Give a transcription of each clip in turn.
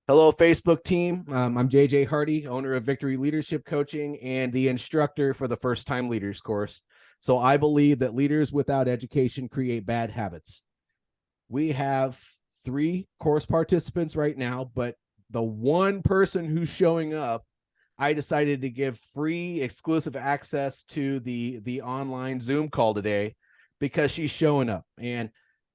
Hello, Facebook team. I'm JJ Hardy, owner of Victory Leadership Coaching and the instructor for the First Time Leaders course. So I believe that leaders without education create bad habits. We have 3 course participants right now, but the one person who's showing up, I decided to give free exclusive access to the online Zoom call today because she's showing up. And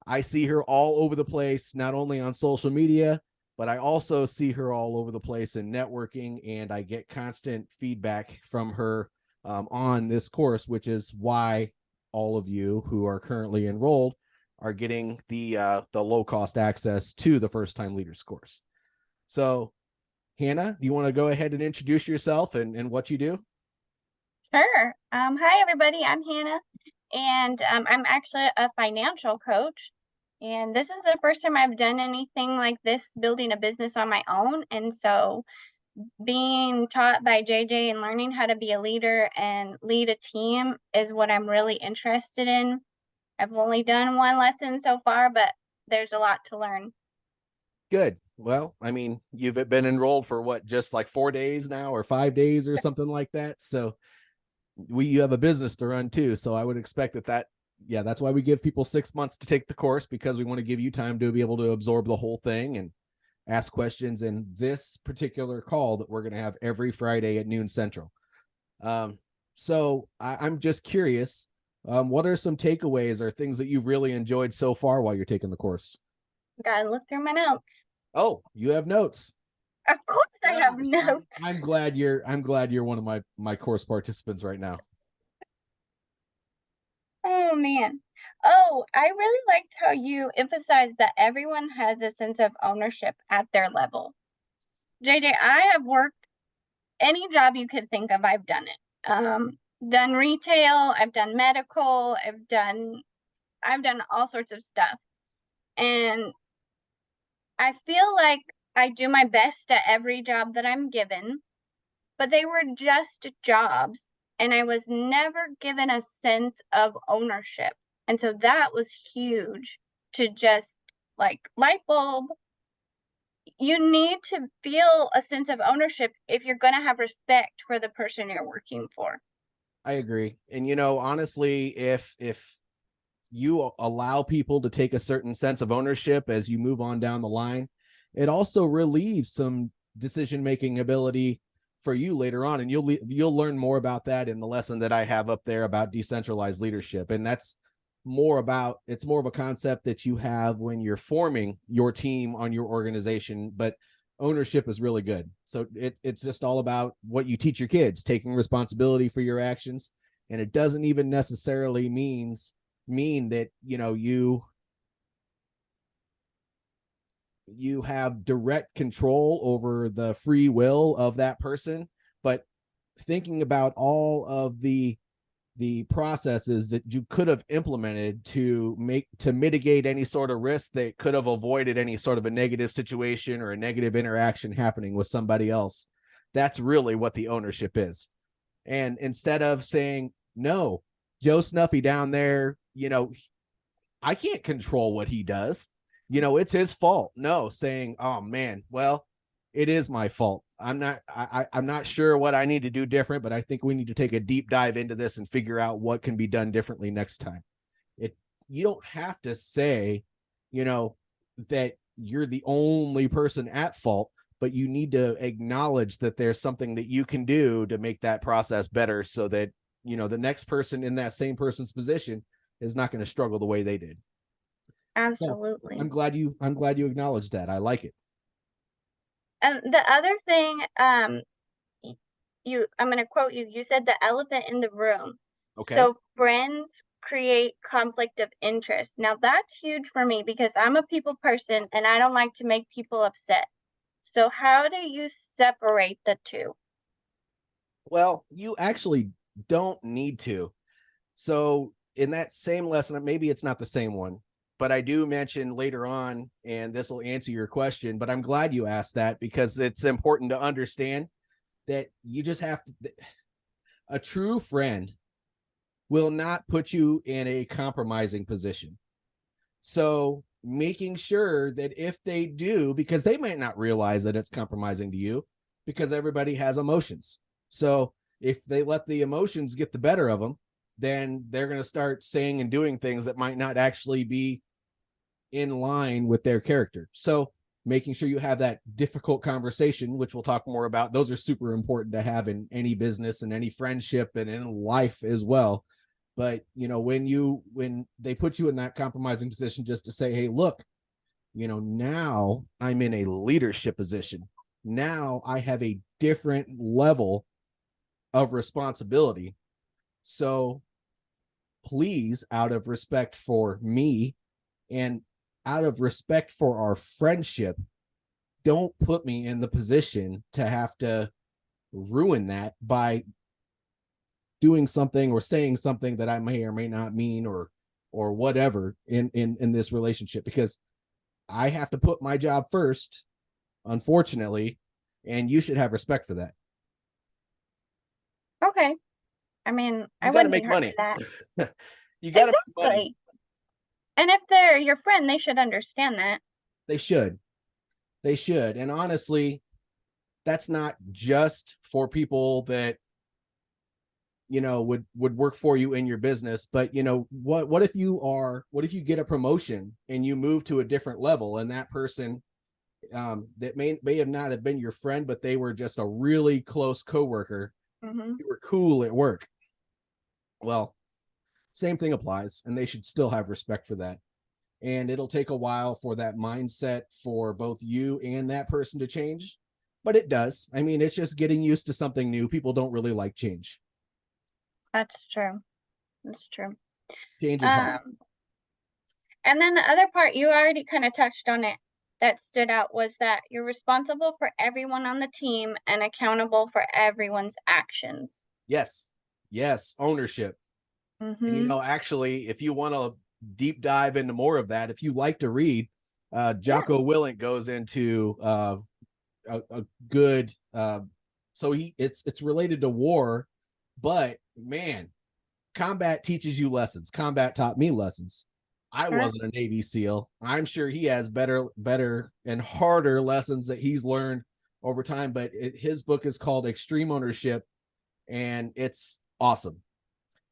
I see her all over the place, not only on social media, but I also see her all over the place in networking, and I get constant feedback from her on this course, which is why all of you who are currently enrolled are getting the low cost access to the First Time Leaders course. So, Hannah, do you want to go ahead and introduce yourself and what you do? Sure. Hi, everybody. I'm Hannah, and I'm actually a financial coach. And this is the first time I've done anything like this, building a business on my own. And so, being taught by JJ and learning how to be a leader and lead a team is what I'm really interested in. I've only done one lesson so far, but there's a lot to learn. Good. Well, I mean, you've been enrolled for what, just like 4 days now or 5 days or something like that. So you have a business to run too. So I would expect that yeah, that's why we give people 6 months to take the course, because we want to give you time to be able to absorb the whole thing and ask questions in this particular call that we're going to have every Friday at noon Central. I'm just curious, what are some takeaways or things that you've really enjoyed so far while you're taking the course? Gotta look through my notes. Oh, you have notes. Of course, I have Oh, so notes. I'm glad you're one of my course participants right now. Oh man. Oh, I really liked how you emphasized that everyone has a sense of ownership at their level. JJ, I have worked any job you could think of, I've done it. Done retail, I've done medical, I've done all sorts of stuff. And I feel like I do my best at every job that I'm given, but they were just jobs, and I was never given a sense of ownership. And so that was huge to just like light bulb. You need to feel a sense of ownership if you're going to have respect for the person you're working for. I agree. And honestly, if you allow people to take a certain sense of ownership as you move on down the line, it also relieves some decision making ability for you later on. And you'll learn more about that in the lesson that I have up there about decentralized leadership. And it's more of a concept that you have when you're forming your team on your organization, but ownership is really good. So it's just all about what you teach your kids, taking responsibility for your actions. And it doesn't even necessarily mean that you have direct control over the free will of that person, but thinking about all of the processes that you could have implemented to mitigate any sort of risk that could have avoided any sort of a negative situation or a negative interaction happening with somebody else. That's really what the ownership is. And instead of saying, no, Joe Snuffy down there, I can't control what he does, it's his fault. No, saying, oh man, well, it is my fault. I'm not sure what I need to do different, but I think we need to take a deep dive into this and figure out what can be done differently next time. It You don't have to say, that you're the only person at fault, but you need to acknowledge that there's something that you can do to make that process better, so that the next person in that same person's position is not going to struggle the way they did. So Absolutely. I'm glad you acknowledged that. I like it. And the other thing, I'm going to quote you. You said the elephant in the room. Okay. So friends create conflict of interest. Now that's huge for me because I'm a people person and I don't like to make people upset. So how do you separate the two? Well, you actually don't need to. So in that same lesson, maybe it's not the same one, but I do mention later on, and this will answer your question, but I'm glad you asked that because it's important to understand that you just have to, a true friend will not put you in a compromising position. So making sure that if they do, because they might not realize that it's compromising to you, because everybody has emotions. So if they let the emotions get the better of them, then they're going to start saying and doing things that might not actually be in line with their character. So making sure you have that difficult conversation, which we'll talk more about, those are super important to have in any business and any friendship and in life as well. But when they put you in that compromising position, just to say, hey, look, now I'm in a leadership position. Now I have a different level of responsibility. So please, out of respect for me and out of respect for our friendship, don't put me in the position to have to ruin that by doing something or saying something that I may or may not mean, or whatever in this relationship, because I have to put my job first, unfortunately, and you should have respect for that. Okay. I mean, I You got to wouldn't be make hurt money. by that. You got to make money. Exactly. And if they're your friend, they should understand that. They should. They should. And honestly, that's not just for people that would work for you in your business, but what if you get a promotion and you move to a different level, and that person that may have not have been your friend, but they were just a really close coworker. Mm-hmm. You were cool at work. Well, same thing applies, and they should still have respect for that. And it'll take a while for that mindset for both you and that person to change, but it does. I mean, it's just getting used to something new. People don't really like change. That's true. That's true. Change is hard. And then the other part, you already kind of touched on it, that stood out, was that you're responsible for everyone on the team and accountable for everyone's actions. Yes. Ownership. Mm-hmm. And actually, if you want to deep dive into more of that, if you like to read, Jocko Willink goes into a good so it's related to war, but man, combat teaches you lessons. Combat taught me lessons. I wasn't a Navy SEAL. I'm sure he has better and harder lessons that he's learned over time, but his book is called Extreme Ownership, and it's awesome.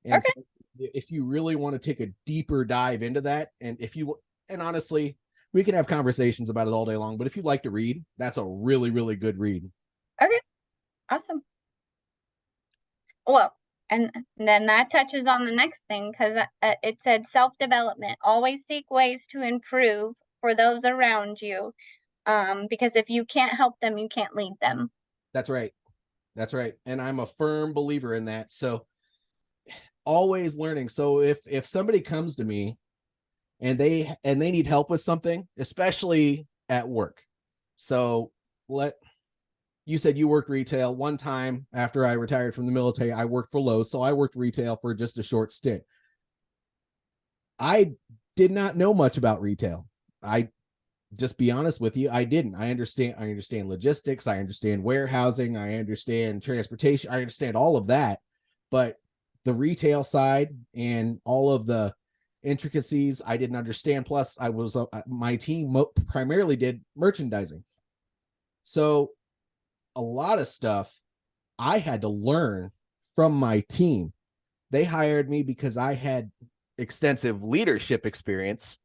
And so if you really want to take a deeper dive into that, and honestly, we can have conversations about it all day long, but if you like to read, that's a really, really good read. Okay. Awesome. Well, and then that touches on the next thing, because it said self-development. Always seek ways to improve for those around you, because if you can't help them, you can't lead them. That's right. And I'm a firm believer in that. So always learning. So if somebody comes to me and they need help with something, especially at work. So you said you worked retail. One time after I retired from the military, I worked for Lowe's. So I worked retail for just a short stint. I did not know much about retail. I just be honest with you, I didn't. I understand logistics. I understand warehousing. I understand transportation. I understand all of that. But the retail side and all of the intricacies, I didn't understand. Plus, my team primarily did merchandising. So a lot of stuff I had to learn from my team. They hired me because I had extensive leadership experience,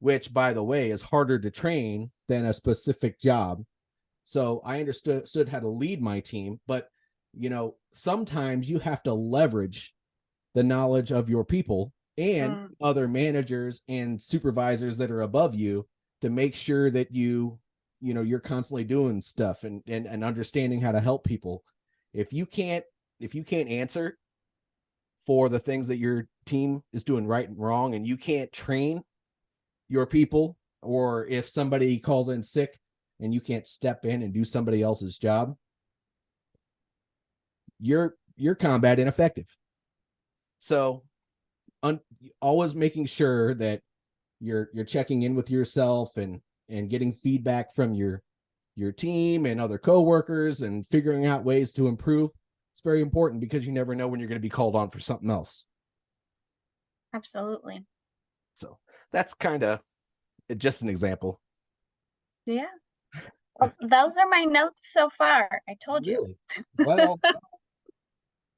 which, by the way, is harder to train than a specific job. So I understood how to lead my team, but sometimes you have to leverage the knowledge of your people and other managers and supervisors that are above you to make sure that you're constantly doing stuff and understanding how to help people. If you can't answer for the things that your team is doing right and wrong, and you can't train your people, or if somebody calls in sick and you can't step in and do somebody else's job, you're combat ineffective. So always making sure that you're checking in with yourself and getting feedback from your team and other coworkers and figuring out ways to improve. It's very important, because you never know when you're going to be called on for something else. Absolutely. So that's kind of Just an example. Yeah. Well, those are my notes so far. I told you. Really? Well,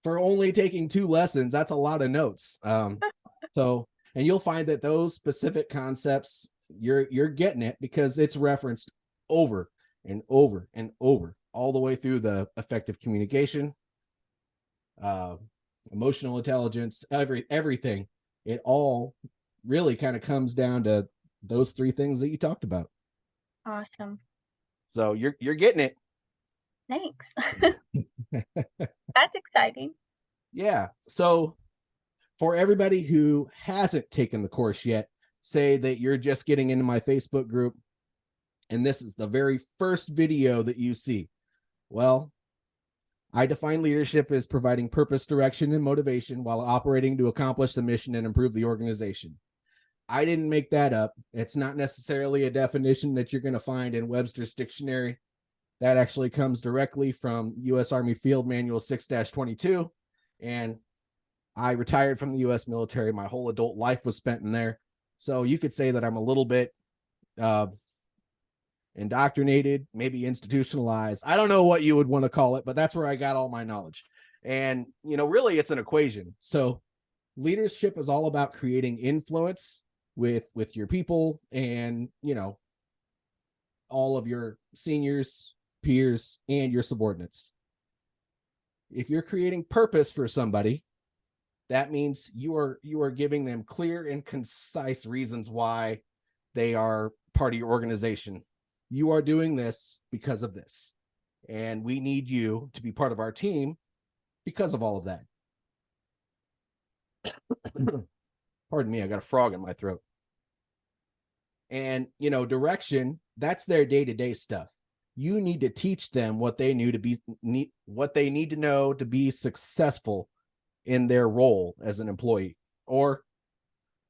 for only taking 2 lessons, that's a lot of notes. So, and you'll find that those specific concepts, you're getting it because it's referenced over and over and over, all the way through the effective communication, uh, emotional intelligence, everything. It all really kind of comes down to those 3 things that you talked about. Awesome. So you're getting it. Thanks. That's exciting. Yeah. So for everybody who hasn't taken the course yet, say that you're just getting into my Facebook group and this is the very first video that you see. Well, I define leadership as providing purpose, direction, and motivation while operating to accomplish the mission and improve the organization. I didn't make that up. It's not necessarily a definition that you're going to find in Webster's dictionary. That actually comes directly from U.S. Army Field Manual 6-22. And I retired from the U.S. military. My whole adult life was spent in there. So you could say that I'm a little bit indoctrinated, maybe institutionalized. I don't know what you would want to call it, but that's where I got all my knowledge. And, really it's an equation. So leadership is all about creating influence with your people and, all of your seniors, peers, and your subordinates. If you're creating purpose for somebody, that means you are giving them clear and concise reasons why they are part of your organization. You are doing this because of this, and we need you to be part of our team because of all of that. Pardon me, I got a frog in my throat. And direction, that's their day-to-day stuff. You need to teach them what they need to know to be successful in their role as an employee. Or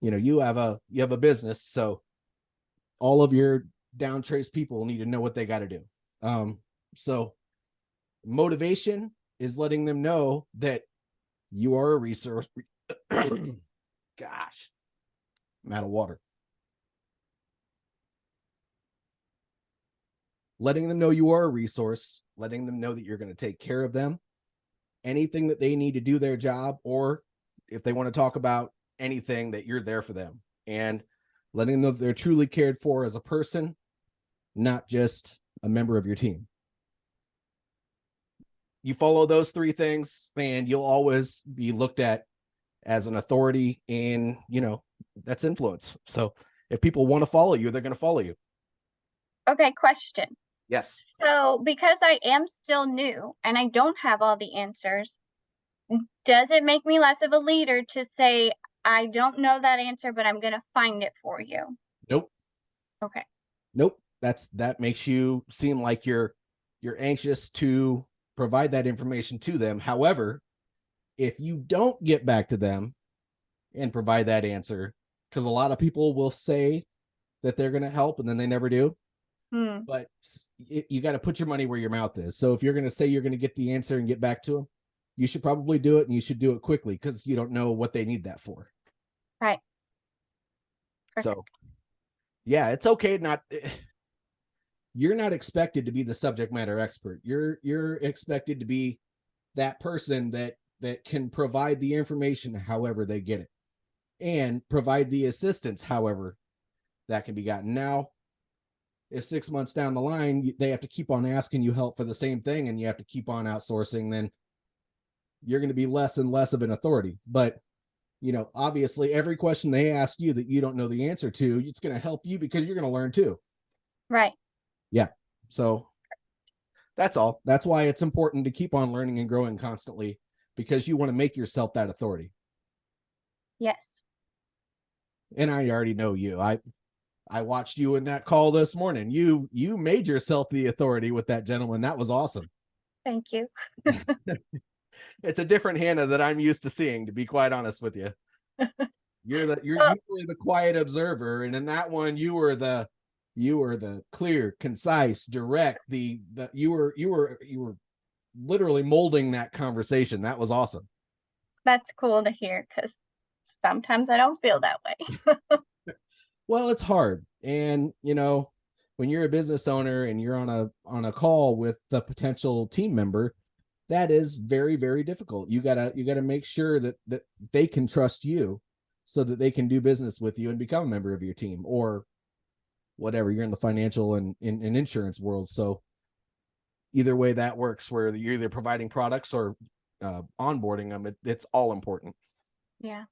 you have a business, so all of your down trace people need to know what they got to do. So motivation is letting them know that you are a resource. Gosh, I'm out of water. Letting them know you are a resource, letting them know that you're going to take care of them, anything that they need to do their job, or if they want to talk about anything, that you're there for them, and letting them know that they're truly cared for as a person, not just a member of your team. You follow those 3 things and you'll always be looked at as an authority, and that's influence. So if people want to follow you, they're going to follow you. Okay, question. Yes. So because I am still new and I don't have all the answers, does it make me less of a leader to say, I don't know that answer, but I'm going to find it for you? Nope. Okay. Nope. That makes you seem like you're anxious to provide that information to them. However, if you don't get back to them and provide that answer, because a lot of people will say that they're going to help and then they never do. But you got to put your money where your mouth is. So if you're going to say you're going to get the answer and get back to them, you should probably do it, and you should do it quickly, because you don't know what they need that for. Right. So yeah, it's okay. You're not expected to be the subject matter expert. You're expected to be that person that can provide the information however they get it, and provide the assistance however that can be gotten. Now, if 6 months down the line they have to keep on asking you help for the same thing and you have to keep on outsourcing, then you're going to be less and less of an authority. But obviously every question they ask you that you don't know the answer to, it's going to help you because you're going to learn too. Right. Yeah. So that's all. That's why it's important to keep on learning and growing constantly, because you want to make yourself that authority. Yes. And I already know you. I watched you in that call this morning. You made yourself the authority with that gentleman. That was awesome. Thank you. It's a different Hannah that I'm used to seeing, to be quite honest with you. You're usually the quiet observer, and in that one you were the clear, concise, direct. You were literally molding that conversation. That was awesome. That's cool to hear, because sometimes I don't feel that way. Well, it's hard. And, you know, when you're a business owner and you're on a call with the potential team member, that is very, very difficult. You gotta make sure that they can trust you so that they can do business with you and become a member of your team, or whatever. You're in the financial and in insurance world. So either way that works, where you're either providing products or onboarding them, it's all important. Yeah.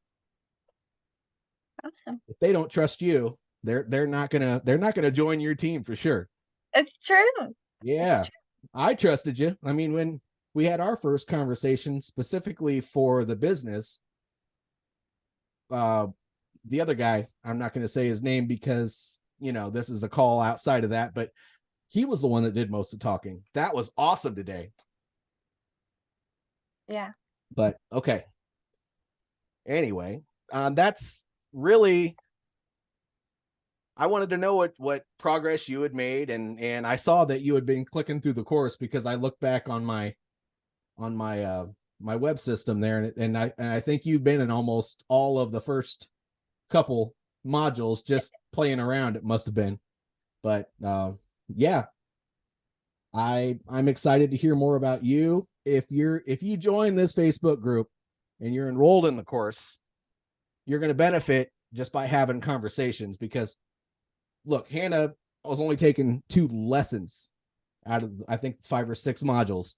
Awesome. If they don't trust you, they're not gonna join your team for sure. It's true. Yeah, I trusted you. I mean, when we had our first conversation specifically for the business, the other guy, I'm not going to say his name because, you know, this is a call outside of that, but he was the one that did most of the talking. That was awesome today. Yeah. But okay. Anyway, that's really, I wanted to know what progress you had made, and I saw that you had been clicking through the course because I looked back on my my web system there, and I think you've been in almost all of the first couple modules just playing around. It must have been, but yeah, I'm excited to hear more about you. If you join this Facebook group and you're enrolled in the course, you're going to benefit just by having conversations, because look, Hannah was only taking 2 lessons out of, I think, 5 or 6 modules,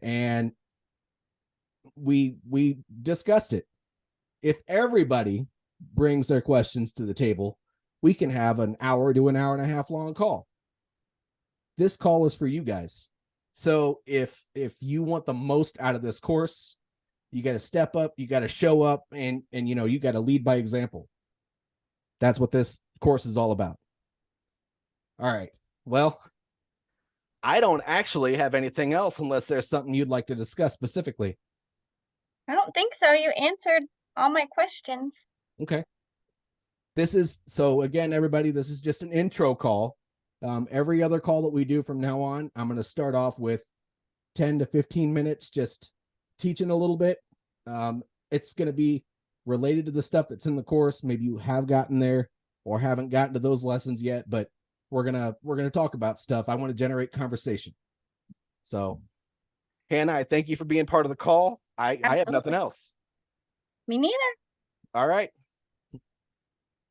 and we discussed it. If everybody brings their questions to the table, we can have an hour to an hour and a half long call. This call is for you guys. So if you want the most out of this course, you got to step up, you got to show up, and you know, you got to lead by example. That's what this course is all about. All right. Well, I don't actually have anything else unless there's something you'd like to discuss specifically. I don't think so. You answered all my questions. Okay. This is, so again, everybody, this is just an intro call. Every other call that we do from now on, I'm going to start off with 10 to 15 minutes, just teaching a little bit. It's going to be related to the stuff that's in the course. Maybe you have gotten there or haven't gotten to those lessons yet, but we're going to talk about stuff. I want to generate conversation. So Hannah, I thank you for being part of the call. I have nothing else. Me neither. All right.